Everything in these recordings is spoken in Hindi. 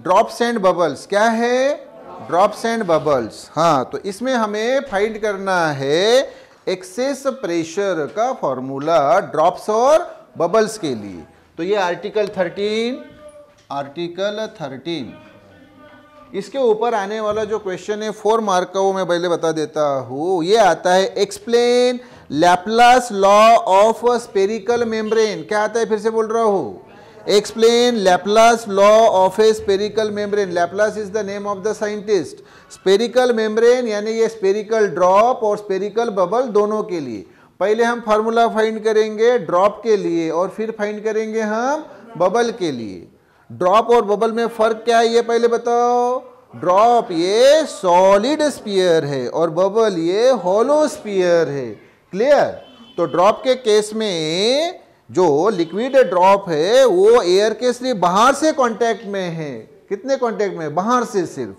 Drops and bubbles. क्या है? Drops and bubbles. हाँ, तो इसमें हमें फाइंड करना है एक्सेस प्रेशर का फॉर्मूला ड्रॉप्स और बबल्स के लिए। तो ये आर्टिकल 13 इसके ऊपर आने वाला जो क्वेश्चन है 4 मार्क का, वो मैं पहले बता देता हूँ। ये आता है explain Laplace law of spherical membrane. क्या आता है? फिर से बोल रहा हूँ, explain Laplace law of a spherical membrane. Laplace is the name of the scientist. Spherical membrane यानी ये स्पेरिकल ड्रॉप और स्पेरिकल बबल दोनों के लिए। पहले हम फार्मूला फाइंड करेंगे ड्रॉप के लिए और फिर फाइंड करेंगे हम बबल के लिए। ड्रॉप और बबल में फर्क क्या है ये पहले बताओ। ड्रॉप ये सॉलिड स्फीयर है और बबल ये हॉलो स्फीयर है। क्लियर? तो ड्रॉप के केस में जो लिक्विड ड्रॉप है वो एयर के सिर्फ बाहर से कांटेक्ट में है। कितने कांटेक्ट में? बाहर से सिर्फ।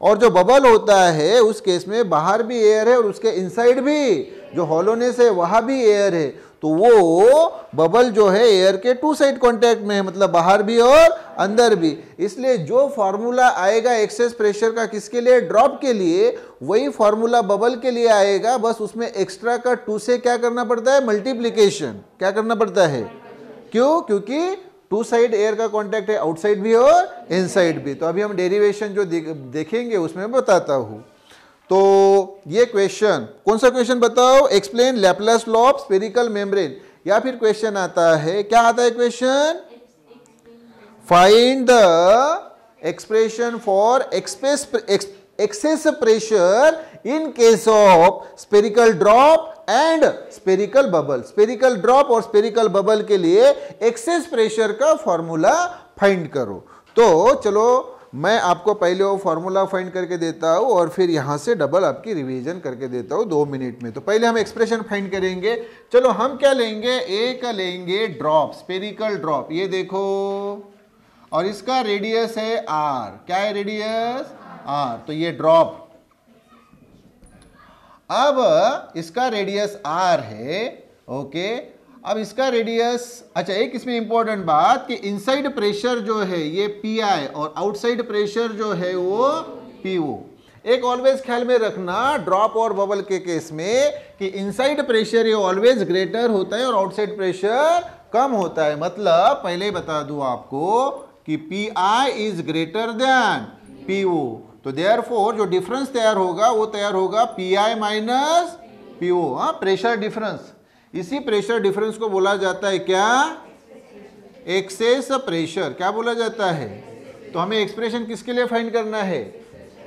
और जो बबल होता है उस केस में बाहर भी एयर है और उसके इनसाइड भी जो हॉलोनेस है वहां भी एयर है। तो वो बबल जो है एयर के 2 साइड कांटेक्ट में है, मतलब बाहर भी और अंदर भी। इसलिए जो फार्मूला आएगा एक्सेस प्रेशर का किसके लिए? ड्रॉप के लिए, वही फार्मूला बबल के लिए आएगा। बस उसमें एक्स्ट्रा का 2 से क्या करना पड़ता है? मल्टीप्लीकेशन। क्या करना पड़ता है? क्यों? क्योंकि 2 साइड एयर का कांटेक्ट है, आउटसाइड भी और इनसाइड भी। तो अभी हम डेरिवेशन जो देखेंगे उसमें बताता हूं। तो ये क्वेश्चन, कौन सा क्वेश्चन बताओ? Explain Laplace law of spherical membrane. या फिर क्वेश्चन आता है, क्या आता है question? Find the expression for excess pressure in case of spherical drop and spherical bubble. Spherical drop और स्पेरिकल बबल के लिए एक्सेस प्रेशर का फॉर्मूला फाइंड करो। तो चलो मैं आपको पहले वो फॉर्मूला फाइंड करके देता हूँ और फिर यहाँ से डबल आपकी रिवीजन करके देता हूँ 2 मिनट में। तो पहले हम एक्सप्रेशन फाइंड करेंगे। चलो हम क्या लेंगे? एक लेंगे ड्रॉप, स्पेरिकल ड्रॉप। ये देखो, और इसका रेडियस है r। क्या है रेडियस? r। तो ये ड्रॉप। अब इसका रेडियस r है। ओके, अब इसका रेडियस, अच्छा एक इसमें इंपॉर्टेंट बात कि इनसाइड प्रेशर जो है ये PI और आउटसाइड प्रेशर जो है वो PO। एक ऑलवेज ख्याल में रखना ड्रॉप और बबल के केस में कि इनसाइड प्रेशर ये ऑलवेज ग्रेटर होता है और आउटसाइड प्रेशर कम होता है। मतलब पहले ही बता दूं आपको कि PI is greater then PO। तो देयरफॉर जो डिफरेंस तैयार होगा वो तैयार होगा PI माइनस PO। हाँ, प्रेशर डिफरेंस। इसी प्रेशर डिफरेंस को बोला जाता है क्या? Excess pressure. क्या बोला जाता है? तो हमें एक्सप्रेशन किसके लिए फाइंड करना है?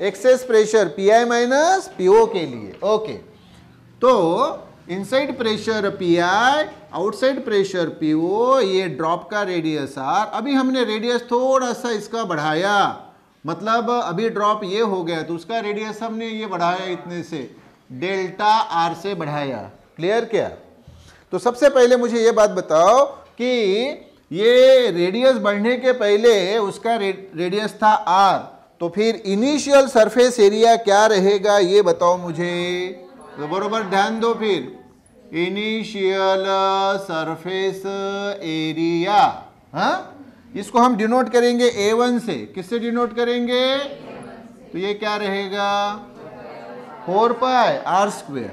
Access pressure PI minus PO के लिए। ओके, तो inside pressure PI, outside pressure PO, ये ड्रॉप का रेडियस R। अभी हमने रेडियस थोड़ा सा इसका बढ़ाया, मतलब अभी ड्रॉप ये हो गया तो उसका रेडियस हमने ये बढ़ाया इतने से, डेल्टा R से बढ़ाया। क्लियर क्या? तो सबसे पहले मुझे ये बात बताओ कि ये रेडियस बढ़ने के पहले उसका रेडियस था R, तो फिर इनिशियल सरफेस एरिया क्या रहेगा ये बताओ मुझे। तो बरोबर ध्यान दो, फिर इनिशियल सरफेस एरिया, हाँ, इसको हम डिनोट करेंगे A1 से। किससे डिनोट करेंगे? तो ये क्या रहेगा? 4 पाई r²।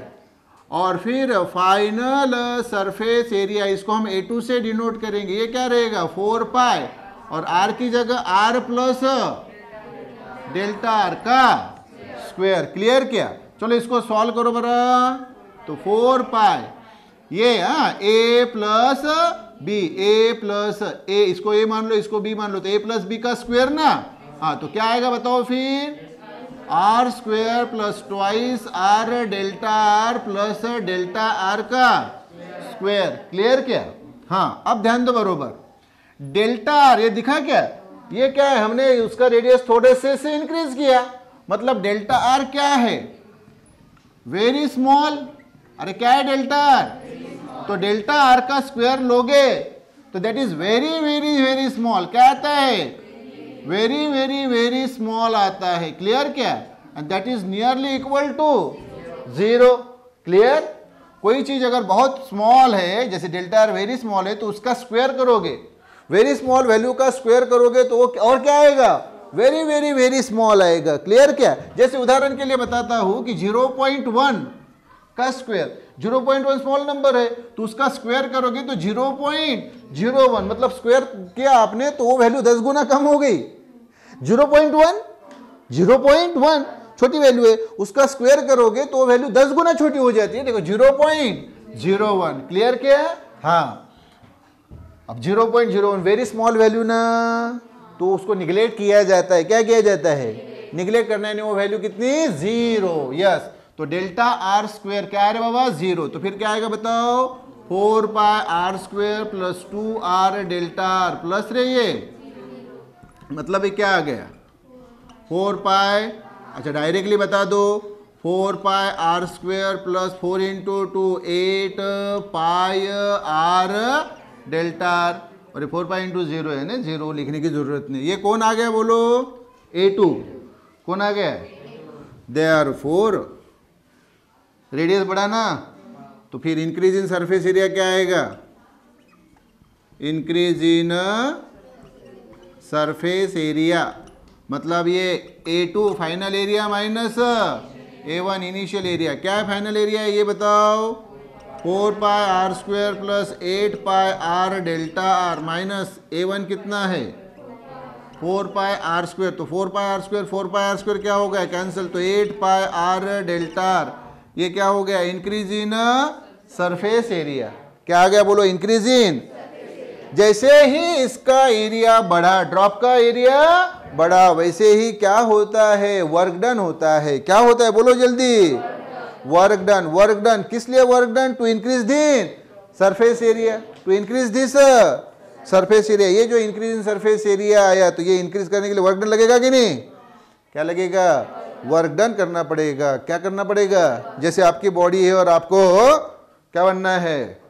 और फिर फाइनल सरफेस एरिया, इसको हम A2 से डिनोट करेंगे। ये क्या रहेगा? 4 पाई, और r की जगह r प्लस डेल्टा r का स्क्वायर। क्लियर क्या? चलो इसको सॉल्व करो बरा। तो 4 पाई ये a plus b, a plus a, इसको a मान लो, इसको b मान लो, तो a प्लस b का स्क्वायर ना। हाँ, तो क्या आएगा बताओ फिर? r² plus twice r delta r plus delta r का स्क्वायर। क्लियर क्या? हाँ, अब ध्यान दो बरोबर। डेल्टा r ये दिखा क्या? ये क्या है? हमने उसका रेडियस थोड़े से इंक्रीज किया, मतलब डेल्टा r क्या है? Very small. अरे क्या है डेल्टा r? तो डेल्टा r का स्क्वायर लोगे तो that is very very very small. क्या आता है? वेरी वेरी वेरी स्मॉल आता है। क्लियर क्या? And that is nearly equal to 0। Clear? कोई चीज अगर बहुत स्मॉल है, जैसे डेल्टा आर वेरी स्मॉल है, तो उसका स्क्वायर करोगे, वेरी स्मॉल वैल्यू का स्क्वायर करोगे तो वो और क्या आएगा? वेरी वेरी वेरी स्मॉल आएगा। क्लियर क्या? जैसे उदाहरण के लिए बताता हूं कि 0.1 का स्क्वायर, 0.1 स्मॉल नंबर है तो उसका स्क्वायर करोगे तो 0.01, मतलब स्क्वायर किया आपने तो वो वैल्यू 10 गुना कम हो गई। 0.1 छोटी वैल्यू है, उसका स्क्वायर करोगे तो वैल्यू 10 गुना छोटी हो जाती है। देखो 0.01। क्लियर क्या? हाँ, अब 0.01 वेरी स्मॉल वैल्यू ना, तो उसको निगलेक्ट किया जाता है। क्या किया जाता है? निगलेक्ट करना है। वो वैल्यू कितनी? 0। यस, तो डेल्टा आर स्क्वायर क्या है बाबा? 0। तो फिर क्या आएगा बताओ? 4 pi are square plus 2r delta are plus रे ये, मतलब ये क्या आ गया? 4 पाई, अच्छा डायरेक्टली बता दो, 4 pi are square plus 4 into 2 8 pi are delta r, और 4 पाई इंटू 0 है ना, 0 लिखने की जरूरत नहीं। ये कौन आ गया बोलो? A2। कौन आ गया? देयरफॉर रेडियस बढ़ा ना, तो फिर इंक्रीज इन सरफेस एरिया क्या आएगा? इंक्रीज इन सरफेस एरिया, मतलब ये A2 final area minus A1 initial area. क्या है फाइनल एरिया? ये बताओ। 4 pi are square plus 8 pi are delta R minus A1 कितना है? 4 पाई आर स्क्वायर, तो 4 pi are square 4 pi are square क्या हो गया? कैंसिल, तो 8 पाई आर डेल्टा आर, ये क्या हो गया? Increase in surface area. क्या आ गया बोलो? Increase in. जैसे ही इसका एरिया बढ़ा, ड्रॉप का एरिया बढ़ा, वैसे ही क्या होता है? वर्क डन होता है। क्या होता है बोलो जल्दी? Work done. वर्क डन किस लिए? Work done to increase the surface area, to increase this surface area. ये जो इंक्रीज इन सरफेस एरिया आया, तो ये इंक्रीज करने के लिए वर्क डन लगेगा कि नहीं? क्या लगेगा? वर्क डन करना पड़ेगा। क्या करना पड़ेगा? जैसे आपकी बॉडी है और आपको क्या बनना है?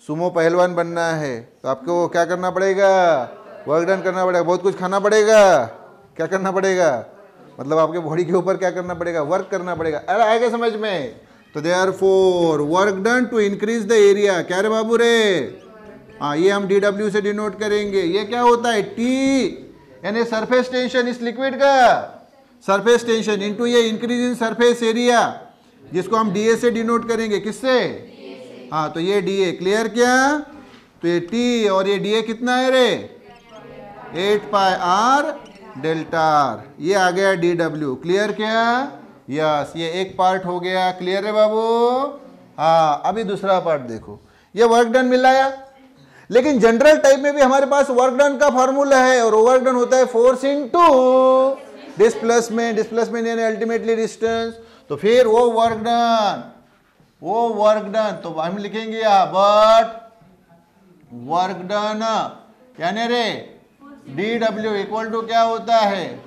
सुमो पहलवान बनना है, तो आपको क्या करना पड़ेगा? वर्क डन करना पड़ेगा। बहुत कुछ खाना पड़ेगा। क्या करना पड़ेगा? मतलब आपके बॉडी के ऊपर क्या करना पड़ेगा? वर्क करना पड़ेगा। अरे आएगा समझ में? तो therefore work done to increase the area. क्या रे बाबू रे? हाँ, ये हम DW से डिनोट करेंगे। ये क्या होता है? T यानी सरफेस टेंशन इस लिक्विड का, सरफेस टेंशन इनटू ये इंक्रीज इन सरफेस एरिया, जिसको हम DA से डिनोट करेंगे। किससे? हाँ, तो ये DA। क्लियर क्या? तो ये T और ये DA कितना है रे? 8 पाई आर डेल्टा आर। ये आ गया DW। क्लियर क्या? यस, ये एक पार्ट हो गया। क्लियर है बाबू? हाँ, अभी दूसरा पार्ट देखो। ये वर्क डन मिल आया, लेकिन जनरल टाइप में भी हमारे पास वर्क डन का फॉर्मूला है, और वर्क डन होता है फोर्स इनटू डिस्प्लेसमेंट। डिस्प्लेसमेंट यानी अल्टीमेटली डिस्टेंस। तो फिर वो वर्क डन तो हम लिखेंगे यहां, बट वर्क डन यानी रे DW इक्वल टू क्या होता है?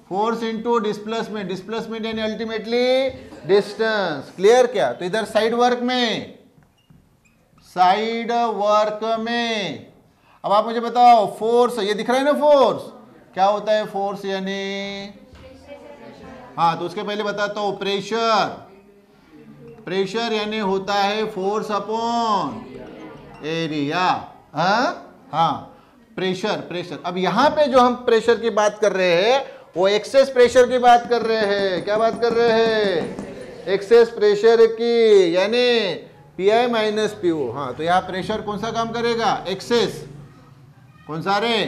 Force into displacement. डिस्प्लेसमेंट यानी अल्टीमेटली डिस्टेंस। क्लियर क्या? तो इधर साइड वर्क में अब आप मुझे बताओ, फोर्स ये दिख रहा है ना? फोर्स क्या होता है? फोर्स यानी, हाँ, तो उसके पहले बताता हूं, प्रेशर यानी होता है फोर्स अपॉन एरिया। हाँ, प्रेशर। अब यहां पे जो हम प्रेशर की बात कर रहे हैं, वो एक्सेस प्रेशर की बात कर रहे हैं। क्या बात कर रहे हैं? एक्सेस प्रेशर की, यानी PI माइनस PO। हाँ, तो यहाँ प्रेशर कौन सा काम करेगा? एक्सेस। कौन सा रे?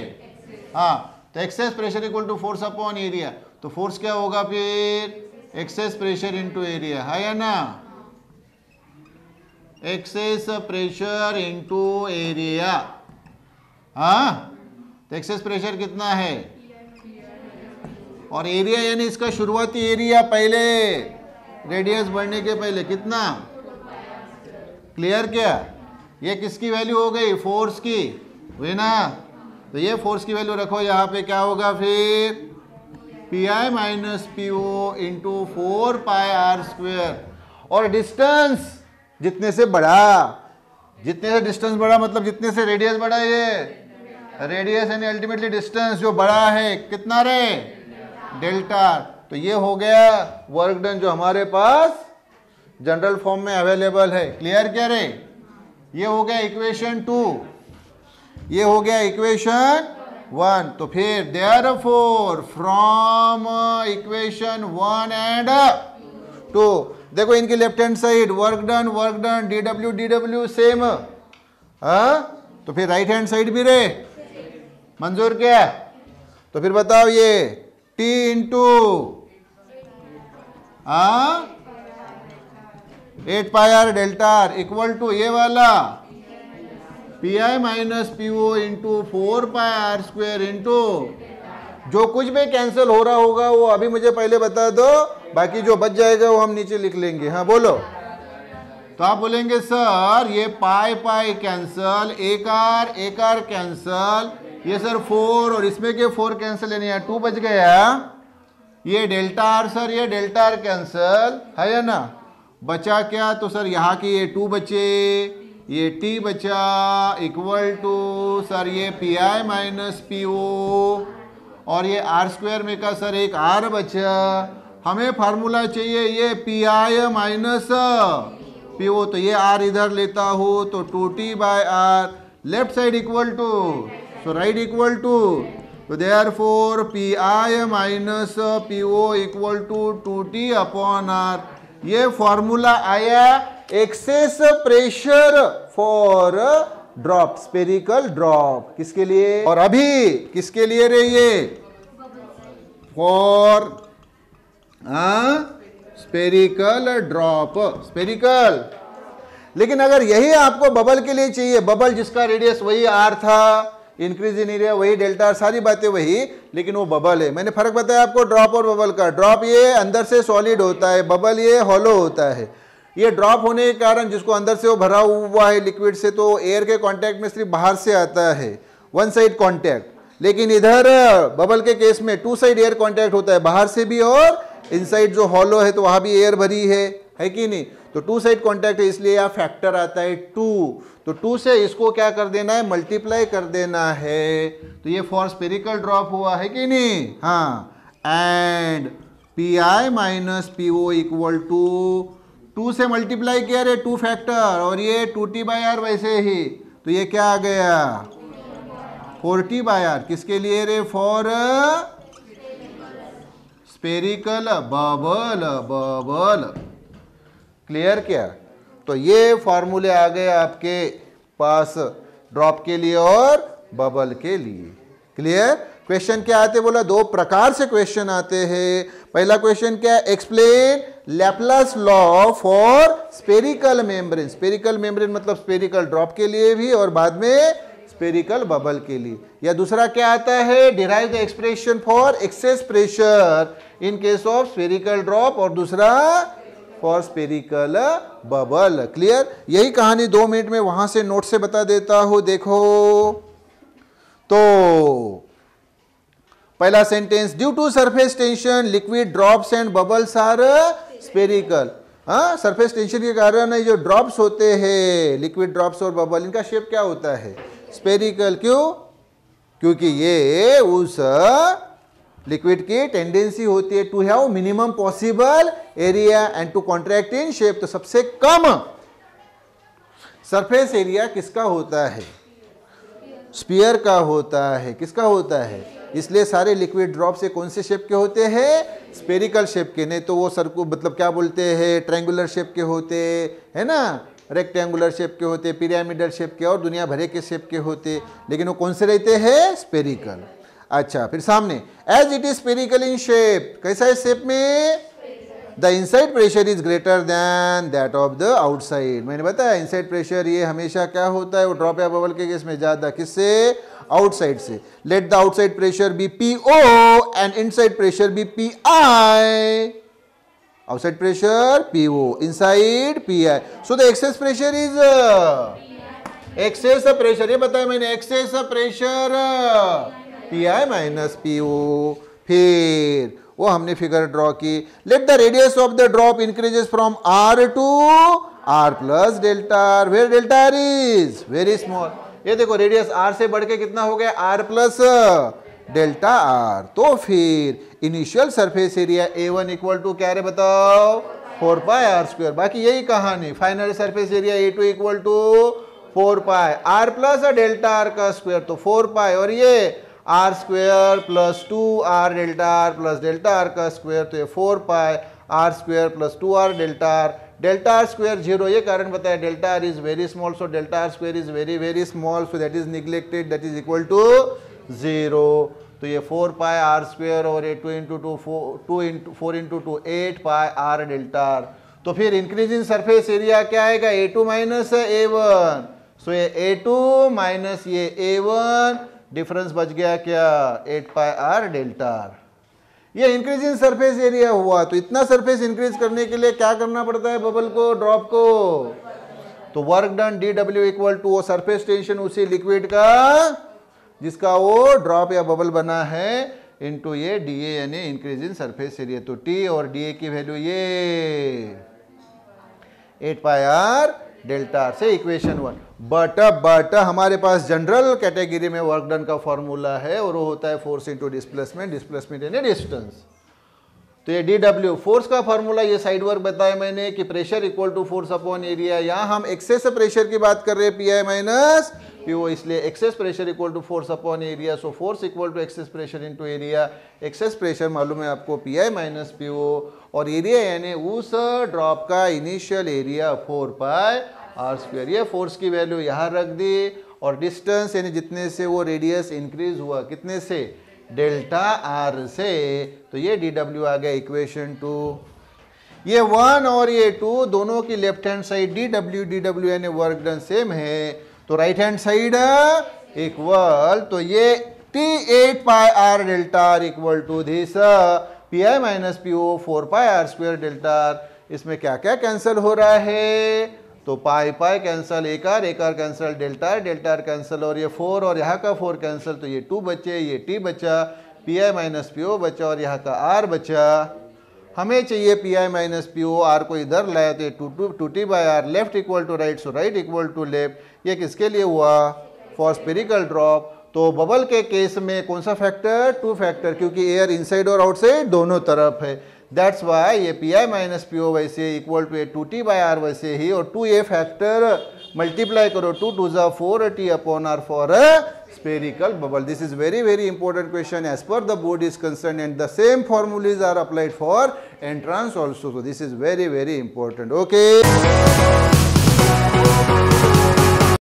हाँ, तो excess pressure equal to force upon area. तो फोर्स क्या होगा फिर? एक्सेस प्रेशर इनटू एरिया, है या ना? Access pressure into area. हाँ, तो एक्सेस प्रेशर कितना है? और एरिया यानी इसका शुरुआती एरिया पहले, रेडियस बढ़ने के पहले कितना? क्लियर क्या? ये किसकी वैल्यू हो गई? फोर्स की, हुई ना? तो ये फोर्स की वैल्यू रखो यहाँ पे। क्या होगा फिर? PI minus PO into 4 pi are square. और डिस्टेंस जितने से बढ़ा, मतलब जितने से रेडियस बढ़ा, ये रेडियस यानी अल्टीमेटली डिस्टेंस जो बड़ा है, कितना रे? डेल्टा। तो ये हो गया वर्क डन जो हमारे पास जनरल फॉर्म में अवेलेबल है। क्लियर क्या रे? ये हो गया इक्वेशन 2। ये हो गया इक्वेशन 1, तो फिर देयरफॉर फ्रॉम इक्वेशन 1 एंड 2, देखो इनकी left hand side work done dw same, तो फिर राइट हैंड साइड भी रे मंजूर क्या? तो फिर बताओ ये t into 8 pi are delta R equal to ये वाला P I minus P O into 4 pi are square into, जो कुछ भी कैंसिल हो रहा होगा वो अभी मुझे पहले बता दो, बाकी जो बच जाएगा वो हम नीचे लिख लेंगे। हाँ बोलो। तो आप बोलेंगे सर ये पाई पाई कैंसल, एक आर कैंसल, ये सर 4 और इसमें के 4 कैंसिल, यानी 2 बच गया, ये डेल्टा आर सर, ये डेल्टा आर कैंसल है या ना, बचा क्या? तो सर यहाँ की ये 2 बचे, ये t बचा इक्वल टू सर ये P I minus P O और ये आर स्क्वायर में का सर एक r बचा, हमें फार्मूला चाहिए ये P I minus P O, तो ये r इधर लेता हूँ तो 2t by R, left side equal to so right equal to, तो therefore P I minus P O equal to 2t upon R. ये फॉर्मूला आया excess pressure for drop, spherical drop, किसके लिए? और अभी किसके लिए रे ये? For spherical drop, spherical. लेकिन अगर यही आपको बबल के लिए चाहिए, बबल जिसका रेडियस वही आर था, इंक्रीज इन एरिया वही डेल्टा आर, सारी बातें वही, लेकिन वो बबल है। मैंने फर्क बताया आपको ड्रॉप और बबल का। ड्रॉप ये अंदर से सॉलिड होता है, बबल ये हॉलो होता है। ये ड्रॉप होने के कारण जिसको अंदर से वो भरा हुआ है लिक्विड से, तो एयर के कांटेक्ट में सिर्फ बाहर से आता है, वन साइड कांटेक्ट। लेकिन इधर बबल के केस में 2 साइड एयर कांटेक्ट होता है, बाहर से भी और इनसाइड जो हॉलो है तो वहां भी एयर भरी है कि नहीं? तो 2 साइड कांटेक्ट है, इसलिए यहाँ फैक्टर आता है 2। तो 2 से इसको क्या कर देना है? मल्टीप्लाई कर देना है। तो ये फॉर स्पेरिकल ड्रॉप हुआ है कि नहीं? हाँ। And P I minus P O equal to 2 से मल्टीप्लाई किया रे 2 फैक्टर, और ये 2t बाई आर वैसे ही, तो ये क्या आ गया? 4t by are. किसके लिए रे? For spherical bubble, bubble. Clear क्या? तो ये फॉर्मूले आ गए आपके पास ड्रॉप के लिए और बबल के लिए। क्लियर? क्वेश्चन क्या आते बोला? 2 प्रकार से क्वेश्चन आते हैं। पहला क्वेश्चन क्या है? Explain Laplace law for spherical membrane. Spherical membrane मतलब स्पेरिकल ड्रॉप के लिए भी और बाद में स्पेरिकल बबल के लिए। या दूसरा क्या आता है? Derive the expression for excess pressure in case of spherical drop, और दूसरा फॉर स्पेरिकल बबल। क्लियर? यही कहानी 2 मिनट में वहां से नोट से बता देता हूं। देखो तो पहला sentence, due to surface tension liquid drops and bubbles are spherical. Surface tension के कारण ये जो ड्रॉप्स होते हैं, लिक्विड ड्रॉप्स और बबल, इनका शेप क्या होता है? स्पेरिकल। क्यों? क्योंकि ये उस लिक्विड की टेंडेंसी होती है to have minimum possible area and to contract in shape. तो सबसे कम सरफेस एरिया किसका होता है? स्फीयर का होता है। किसका होता है? इसलिए सारे लिक्विड ड्रॉप से कौन से शेप के होते हैं? स्पेरिकल शेप के। नहीं तो वो सर्कल मतलब क्या बोलते हैं, ट्रायंगुलर शेप के होते है ना, रेक्टेंगुलर शेप के होते, पिरामिडल शेप के और दुनिया भरे के शेप के होते, लेकिन वो कौन से रहते हैं? स्पेरिकल। अच्छा, फिर सामने, as it is spherical in shape. कैसा है शेप में? The inside pressure is greater than that of the outside. मैंने बताया इनसाइड प्रेशर ये हमेशा क्या होता है? वो ड्रॉप या बबल के केस में ज्यादा किससे? आउटसाइड से। Let the outside pressure be PO and inside pressure be PI। Outside pressure PO, inside PI। So the excess pressure is excess pressure, ये बताया मैंने, excess pressure PI minus PO। फिर वो हमने फिगर ड्रॉ की। Let the radius of the drop increases from R to R plus delta R, where delta R is very small. ये देखो रेडियस R से बढ़ के कितना हो गया? R plus delta R. तो फिर initial surface area A1 equal to क्या रे बताओ? 4 पाई आर स्क्वायर। बाकी यही कहानी, final surface area A2 equal to 4 pi R plus delta R का स्क्वायर, तो 4 पाई, और ये R square plus 2r delta are plus delta R का स्क्वेयर, तो ये 4 pi are square plus 2r delta R square 0, ये कारण बताया delta R is very small, so delta R square is very very small, so that is neglected, that is equal to 0। तो ये 4 पाई आर स्क्वेयर और ये 2 into 4 into 2 8 pi are delta R. तो फिर इंक्रीज इन सरफेस एरिया क्या आएगा, A2 माइनस A1, सो ये A2 माइनस ये A1, डिफरेंस बच गया क्या 8 पाई आर डेल्टा आर। ये इंक्रीज इन सरफेस एरिया हुआ। तो इतना सरफेस इंक्रीज करने के लिए क्या करना पड़ता है बबल को, ड्रॉप को, तो work done DW equal to वो सरफेस टेंशन उसी लिक्विड का जिसका वो ड्रॉप या बबल बना है इनटू ये DA यानी इंक्रीज इन सरफेस एरिया। तो T और DA की वैल्यू ये 8 पाई आर डेल्टा आर से इक्वेशन 1। बट हमारे पास जनरल कैटेगरी में वर्क डन का फॉर्मूला है और वो होता है फोर्स इंटू डिस्प्लेसमेंट यानी डिस्टेंस। तो ये DW फोर्स का फॉर्मूला, ये साइड वर्क बताया मैंने कि pressure equal to force upon area. यहाँ हम एक्सेस प्रेशर की बात कर रहे हैं PI माइनस PO, इसलिए excess pressure equal to force upon area, so force equal to excess pressure into area. Excess pressure मालूम है आपको PI माइनस PO, और एरिया यानी उस ड्रॉप का initial area 4 pi are square. ये फोर्स की वैल्यू यहाँ रख दी, और डिस्टेंस यानी जितने से वो रेडियस इंक्रीज हुआ, कितने से, डेल्टा आर से, तो ये DW आ गया इक्वेशन 2। ये 1 और ये 2 दोनों की लेफ्ट हैंड साइड DW यानी वर्क डन सेम है, तो राइट हैंड साइड इक्वल, तो ये T8 pi are delta R equal to this PI minus PO 4 pi are square delta R. इसमें क्या क्या कैंसिल हो रहा है, तो पाई कैंसिल, एक R cancel, delta R cancel, और ये 4 और यहाँ का 4 कैंसिल, तो ये 2 बचे, ये T बचा, PI माइनस PO बचा, और यहाँ का R बचा। हमें चाहिए PI माइनस PO, R को इधर लाया तो ये 2T by R, left equal to right, so right equal to left. ये किसके लिए हुआ, फॉर स्पेरिकल ड्रॉप। तो बबल के केस में कौन सा फैक्टर, 2 फैक्टर, क्योंकि एयर इनसाइड और आउटसाइड दोनों तरफ है, दैट्स वाई ये PI माइनस PO वैसे equal to 2T by R वैसे ही, और 2A फैक्टर मल्टीप्लाई करो 2 2 जा 4T upon R for spherical bubble. This is very very important question as per the board is concerned, and the same formulas are applied for entrance also. So this is very very important. Okay.